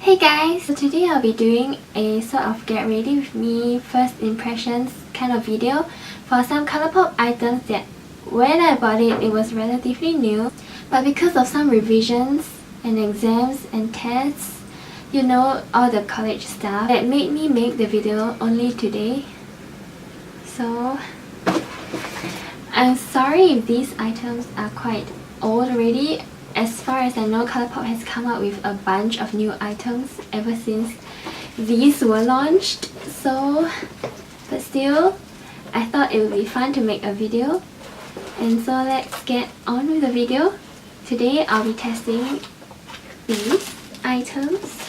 Hey guys! So today I'll be doing a sort of get ready with me first impressions kind of video for some Colourpop items that when I bought it, it was relatively new, but because of some revisions and exams and tests, you know, all the college stuff, that made me make the video only today. So I'm sorry if these items are quite old already. As far as I know, Colourpop has come up with a bunch of new items ever since these were launched. So, but still, I thought it would be fun to make a video. And so let's get on with the video. Today I'll be testing these items.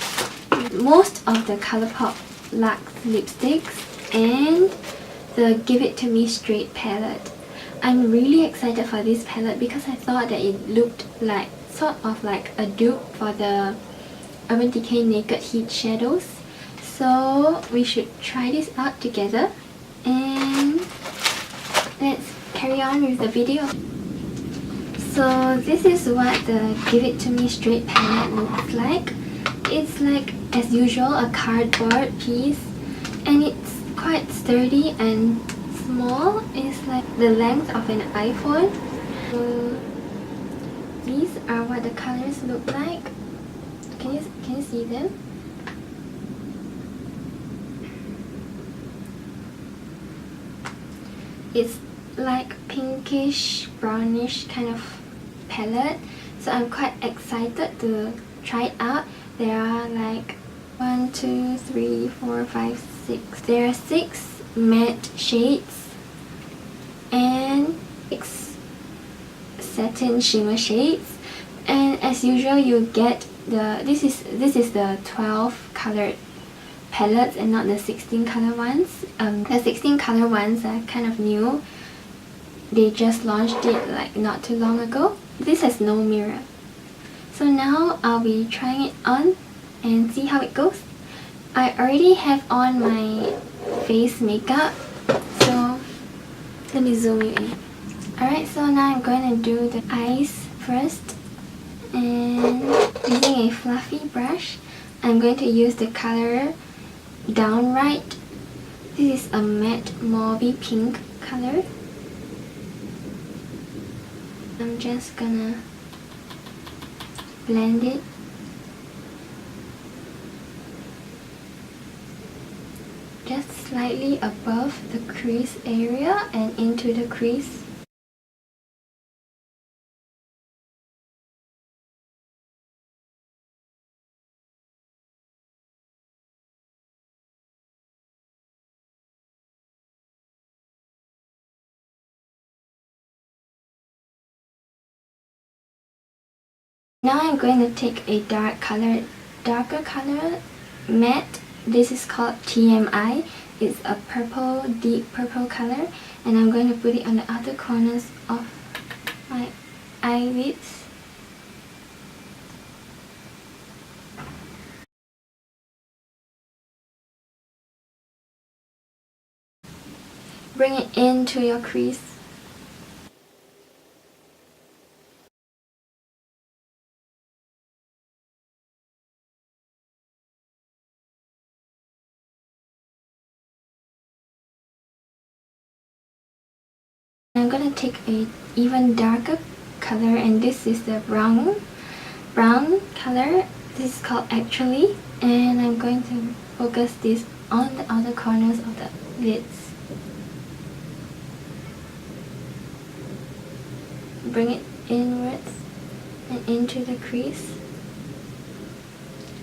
Most of the Colourpop Lux lipsticks and the Give It To Me Straight palette. I'm really excited for this palette because I thought that it looked like sort of like a dupe for the Urban Decay Naked Heat shadows. So we should try this out together and let's carry on with the video. So this is what the Give It To Me Straight palette looks like. It's like, as usual, a cardboard piece and it's quite sturdy and small. It's like the length of an iPhone. So these are what the colors look like. Can you see them? It's like pinkish brownish kind of palette. So I'm quite excited to try it out. There are like 1, 2, 3, 4, 5, 6. There are 6 matte shades and 6 satin shimmer shades, and as usual you get the this is the 12 colored palettes and not the 16 color ones. The 16 color ones are kind of new. They just launched it like not too long ago. This has no mirror. So now I'll be trying it on and see how it goes. I already have on my face makeup, so let me zoom you in. Alright, so now I'm going to do the eyes first, and using a fluffy brush, I'm going to use the color Downright. This is a matte mauvey pink color. I'm just gonna blend it. Just slightly above the crease area and into the crease. Now I'm going to take a darker color matte. This is called TMI. It's a purple, deep purple color, and I'm going to put it on the outer corners of my eyelids. Bring it into your crease. I'm going to take a even darker color, and this is the brown color. This is called Actually, and I'm going to focus this on the outer corners of the lids. Bring it inwards and into the crease,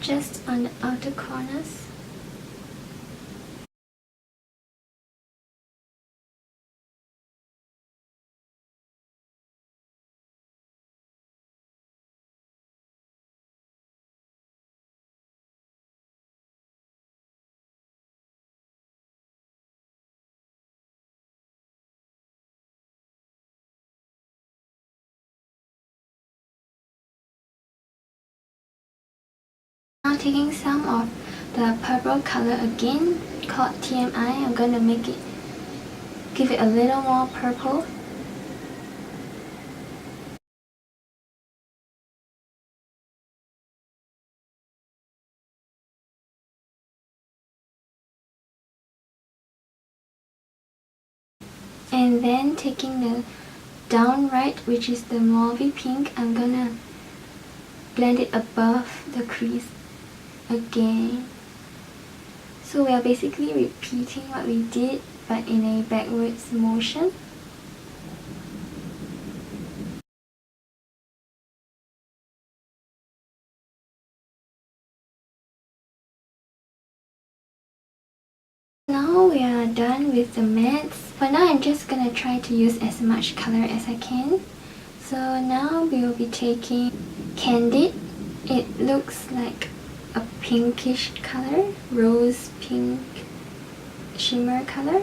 just on the outer corners. Now taking some of the purple color again, called TMI, I'm going to give it a little more purple. And then taking the down right, which is the mauvey pink, I'm gonna blend it above the crease again. So we are basically repeating what we did but in a backwards motion. Now we are done with the mattes. For now I'm just gonna try to use as much color as I can. So now we will be taking Candid. It looks like a pinkish color, rose pink shimmer color.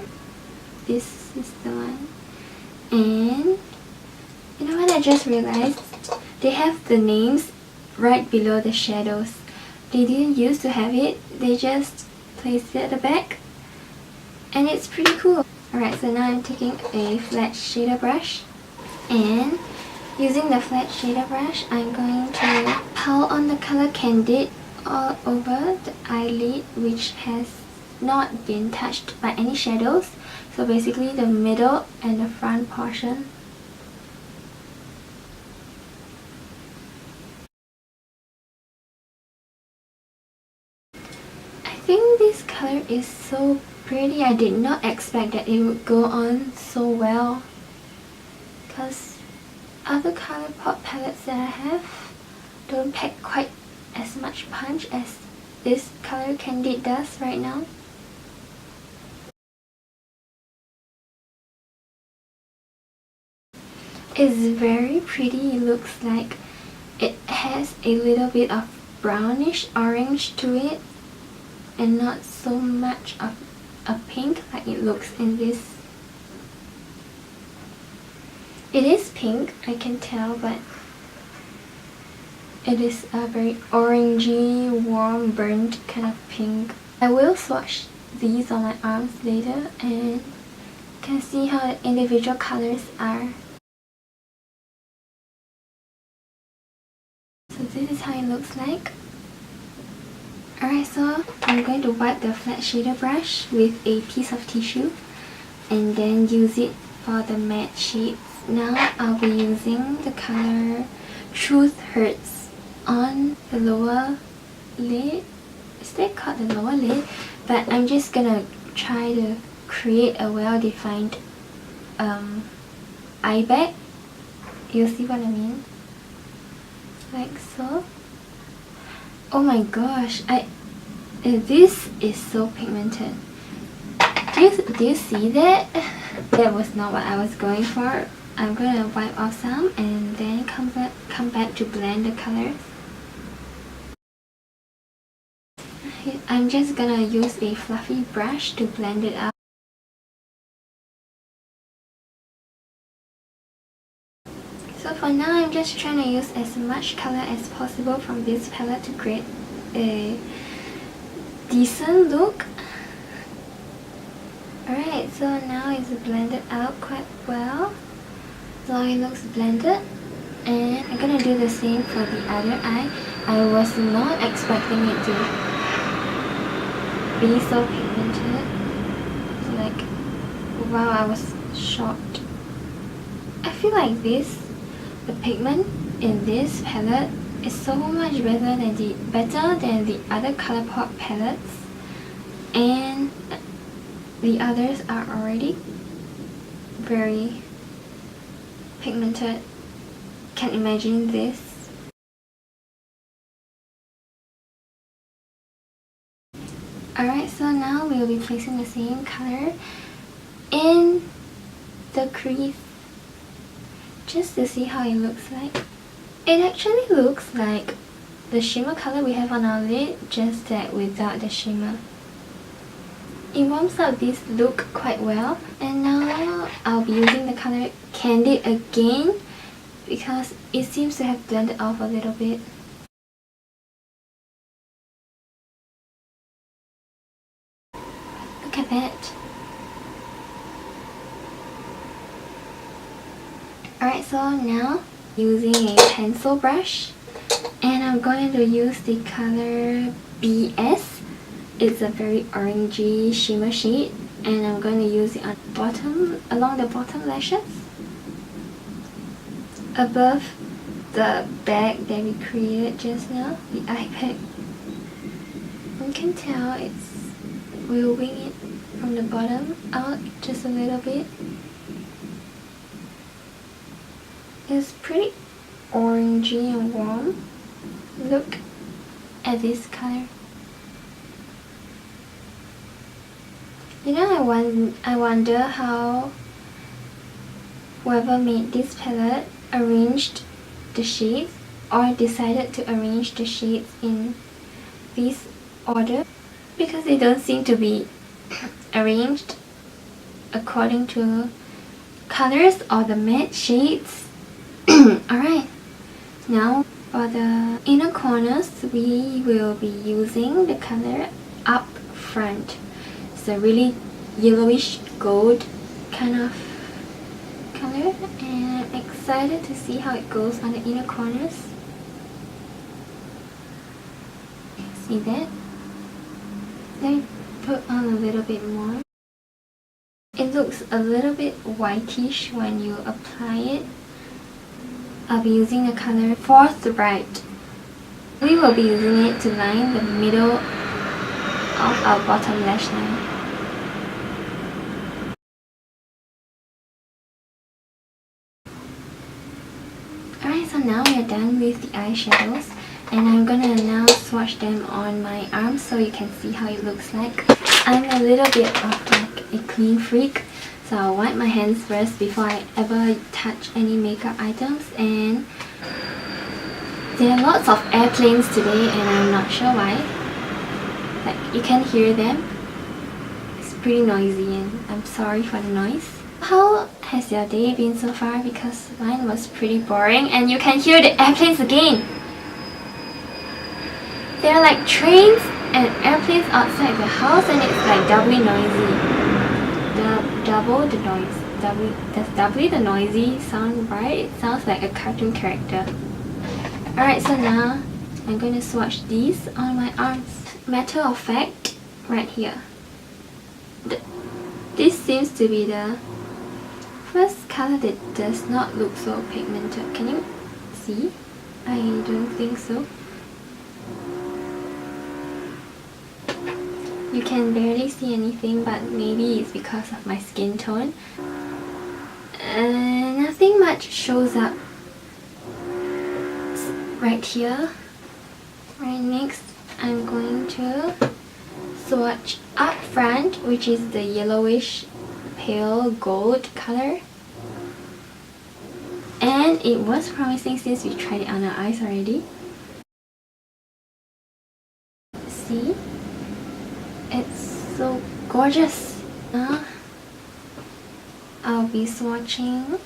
This is the one. And you know what, I just realized they have the names right below the shadows. They didn't used to have it, they just placed it at the back. And it's pretty cool. Alright, so now I'm taking a flat shader brush, and using the flat shader brush, I'm going to pile on the color Candid all over the eyelid, which has not been touched by any shadows. So basically the middle and the front portion. I think this color is so pretty. I did not expect that it would go on so well, because other Colourpop palettes that I have don't pack quite as much punch as this color Candid does right now. It's very pretty. It looks like it has a little bit of brownish orange to it and not so much of a pink like it looks in this. It is pink, I can tell, but it is a very orangey, warm, burnt kind of pink. I will swatch these on my arms later and you can see how the individual colors are. So this is how it looks like. Alright, so I'm going to wipe the flat shader brush with a piece of tissue and then use it for the matte shades. Now I'll be using the color Truth Hurts on the lower lid. Is that called the lower lid? But I'm just gonna try to create a well-defined eye bag. You'll see what I mean. Like so. Oh my gosh, this is so pigmented. Do you see that? That was not what I was going for. I'm gonna wipe off some and then come back to blend the colors. I'm just gonna use a fluffy brush to blend it out. So for now, I'm just trying to use as much color as possible from this palette to create a decent look. Alright, so now it's blended out quite well. So it looks blended. And I'm gonna do the same for the other eye. I was not expecting it to be so pigmented. Like, wow, I was shocked. I feel like the pigment in this palette is so much better than the other Colourpop palettes, and the others are already very pigmented. Can't imagine this. Alright, so now we'll be placing the same color in the crease just to see how it looks like. It actually looks like the shimmer color we have on our lid, just that without the shimmer. It warms up this look quite well. And now I'll be using the color Candid again because it seems to have blended off a little bit. Look at that. Alright, so now using a pencil brush, and I'm going to use the color BS. It's a very orangey shimmer shade. and I'm going to use it on bottom, along the bottom lashes, above the bag that we created just now, the eye bag. You can tell we'll wing it from the bottom out just a little bit. It's pretty orangey and warm. Look at this color. You know, I wonder how whoever made this palette arranged the shades, or decided to arrange the shades in this order, because they don't seem to be arranged according to colors or the matte shades. Alright, now for the inner corners, we will be using the color Up Front. It's a really yellowish gold kind of color, and I'm excited to see how it goes on the inner corners. See that? Let me put on a little bit more. It looks a little bit whitish when you apply it. I'll be using the color Forthright. We will be using it to line the middle of our bottom lash line. Alright, so now we are done with the eyeshadows, and I'm gonna now swatch them on my arms so you can see how it looks like. I'm a little bit of like a clean freak, so I'll wipe my hands first before I ever touch any makeup items. And there are lots of airplanes today, and I'm not sure why. Like, you can hear them. It's pretty noisy, and I'm sorry for the noise. How has your day been so far? Because mine was pretty boring, and you can hear the airplanes again. There are like trains and airplanes outside the house, and it's like doubly noisy. Double the noise. Does doubly the noisy sound right? It sounds like a cartoon character. Alright, so now I'm going to swatch these on my arms. Matter of fact, right here. This seems to be the first color that does not look so pigmented. Can you see? I don't think so. You can barely see anything, but maybe it's because of my skin tone. Nothing much shows up right here. Right, next I'm going to swatch Up Front, which is the yellowish pale gold color. And it was promising since we tried it on our eyes already. See? It's so gorgeous. Now I'll be swatching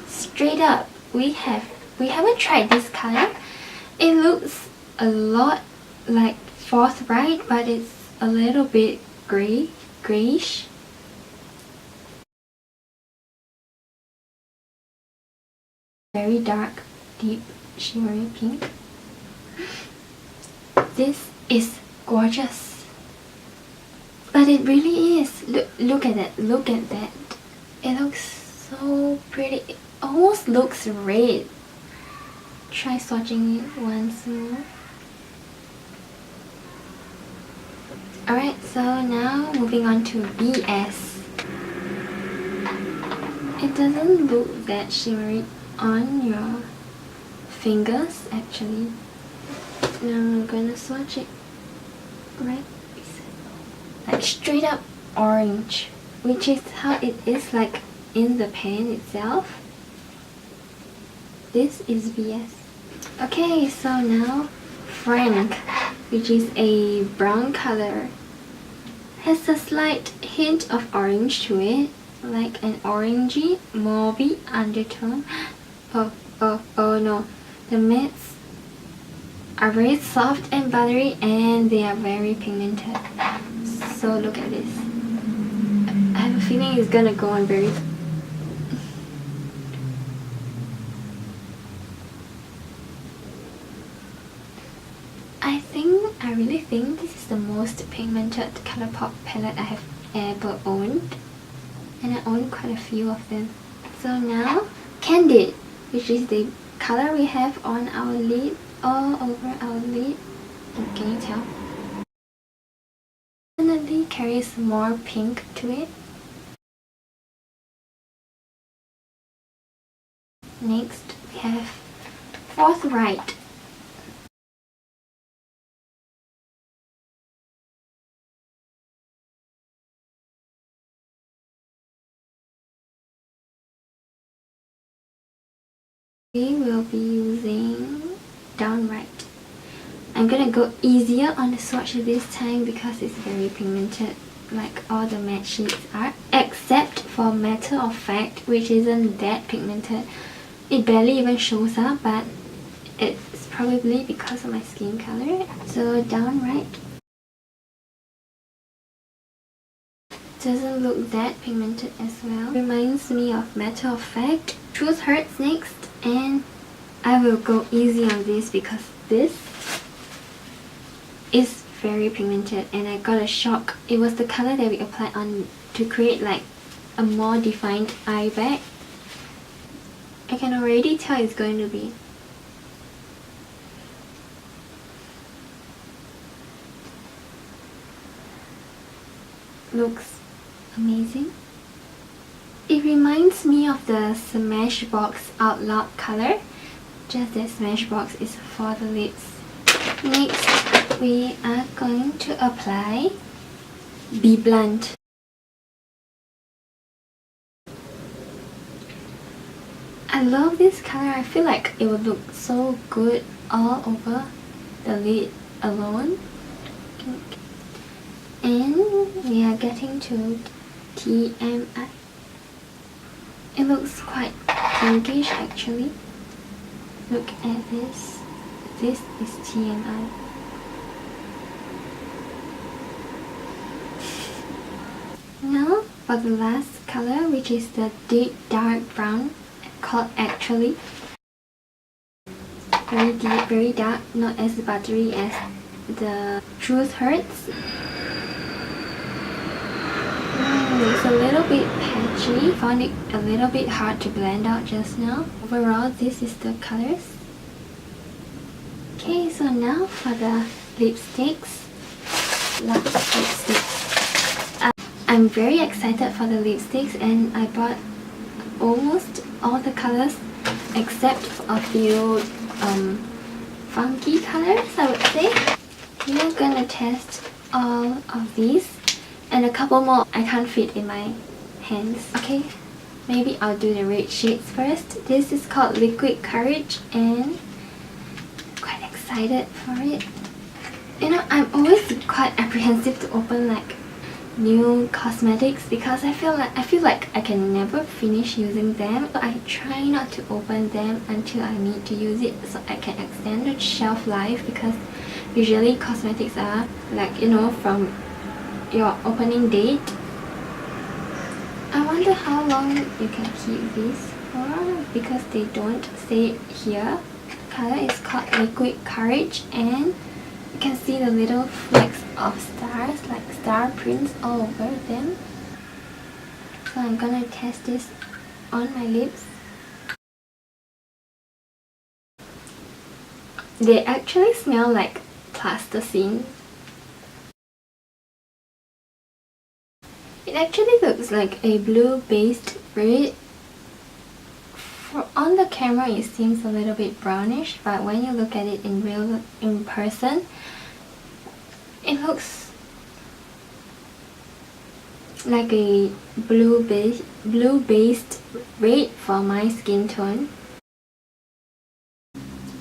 Straight Up. We haven't tried this color. It looks a lot like Forthright, but it's a little bit grayish. Very dark, deep, shimmery pink. This is gorgeous. But it really is. Look at it. Look at that. It looks so pretty. It almost looks red. Try swatching it once more. Alright, so now moving on to BS. It doesn't look that shimmery on your fingers actually. Now I'm gonna swatch it right, like straight up orange, which is how it is like in the pan itself. This is BS. Okay, so now Frank, which is a brown color, has a slight hint of orange to it, like an orangey, mauvey undertone. Oh no, the mattes are very soft and buttery, and they are very pigmented. So look at this. I have a feeling it's gonna go on very... I really think this is the most pigmented Colourpop palette I have ever owned, and I own quite a few of them. So now, Candid, which is the color we have on our lid, all over our lid. Can you tell? Definitely carries more pink to it. Next, we have Forthright. We will be using Downright. I'm gonna go easier on the swatch this time because it's very pigmented, like all the matte sheets are, except for Matter of Fact, which isn't that pigmented. It barely even shows up, but it's probably because of my skin color. So Downright doesn't look that pigmented as well. Reminds me of Matter of Fact. Truth Hurts next, and I will go easy on this because this is very pigmented and I got a shock. It was the color that we applied on to create like a more defined eye bag. I can already tell it's going to be looks amazing. It reminds me of the Smashbox Out Loud color, just that Smashbox is for the lips. Next, we are going to apply Be Blunt. I love this color. I feel like it would look so good all over the lid alone. And we are getting to TMI. It looks quite pinkish actually. Look at this. This is TMI. Now for the last color, which is the deep dark brown, called Actually. Very deep, very dark, not as buttery as the Truth Hurts. It's a little bit patchy. Found it a little bit hard to blend out just now. Overall, this is the colors. Okay, so now for the lipsticks. Lux lipsticks. I'm very excited for the lipsticks and I bought almost all the colors except a few funky colors, I would say. We're gonna test all of these and a couple more I can't fit in my hands. Okay, maybe I'll do the red shades first. This is called Liquid Courage and I'm quite excited for it. You know, I'm always quite apprehensive to open like new cosmetics because I feel like I can never finish using them. So I try not to open them until I need to use it so I can extend the shelf life, because usually cosmetics are like, you know, from your opening date. I wonder how long you can keep these for because they don't say it here. The color is called Liquid Courage and you can see the little flecks of stars, like star prints all over them. So I'm gonna test this on my lips. They actually smell like plasticine. It actually looks like a blue based red. On the camera it seems a little bit brownish, but when you look at it in person, it looks like a blue based red for my skin tone.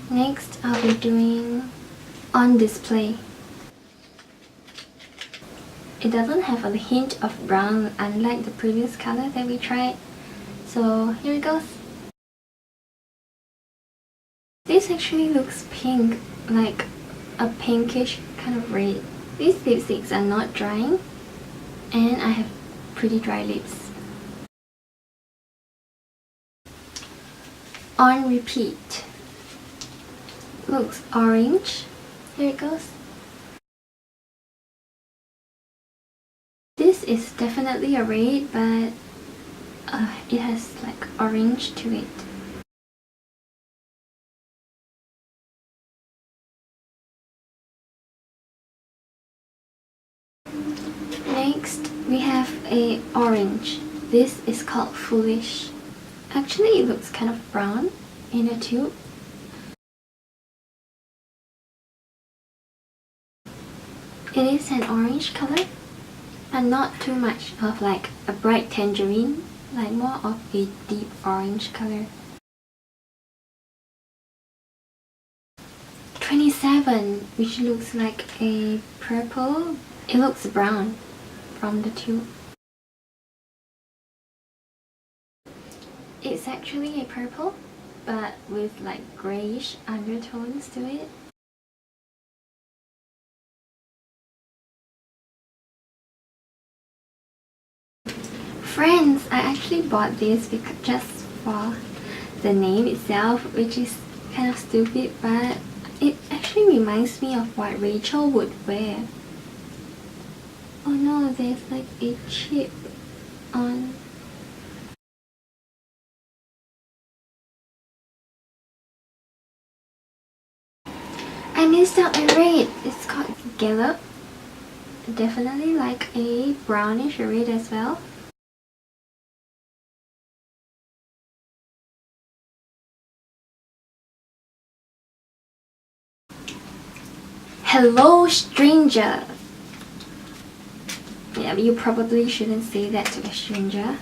Next, I'll be doing On Display. It doesn't have a hint of brown unlike the previous color that we tried. So here it goes. This actually looks pink, like a pinkish kind of red. These lipsticks are not drying and I have pretty dry lips. On Repeat. Looks orange. Here it goes. This This is definitely a red, but it has like orange to it. Next, we have a orange. This is called Foolish. Actually, it looks kind of brown in a tube. It is an orange color, but not too much of like a bright tangerine, like more of a deep orange color. 27, which looks like a purple. It looks brown from the tube. It's actually a purple, but with like grayish undertones to it. Friends, I actually bought this because just for the name itself, which is kind of stupid, but it actually reminds me of what Rachel would wear. Oh no, there's like a chip on. I missed out a red. It's called Gallop. Definitely like a brownish red as well. Hello, stranger. Yeah, you probably shouldn't say that to a stranger.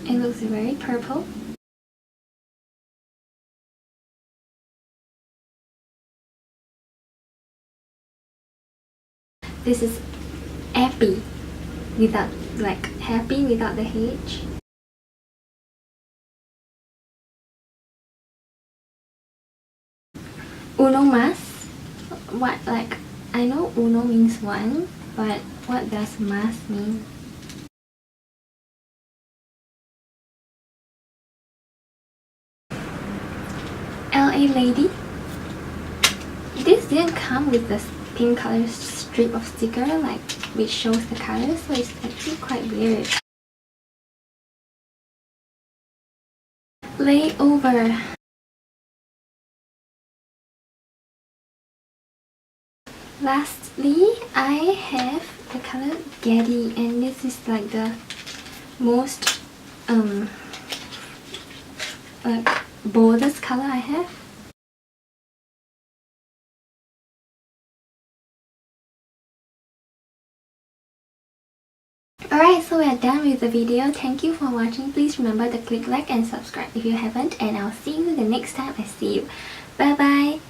It looks very purple. This is appy, without like happy without the H. Uno mas? What, like, I know uno means one, but what does mas mean? LA lady. This didn't come with the pink color strip of sticker like which shows the colors, so it's actually quite weird. Layover. Lastly, I have the color Getty, and this is like the most like boldest color I have. Alright, so we are done with the video. Thank you for watching. Please remember to click like and subscribe if you haven't, and I'll see you the next time I see you. Bye bye!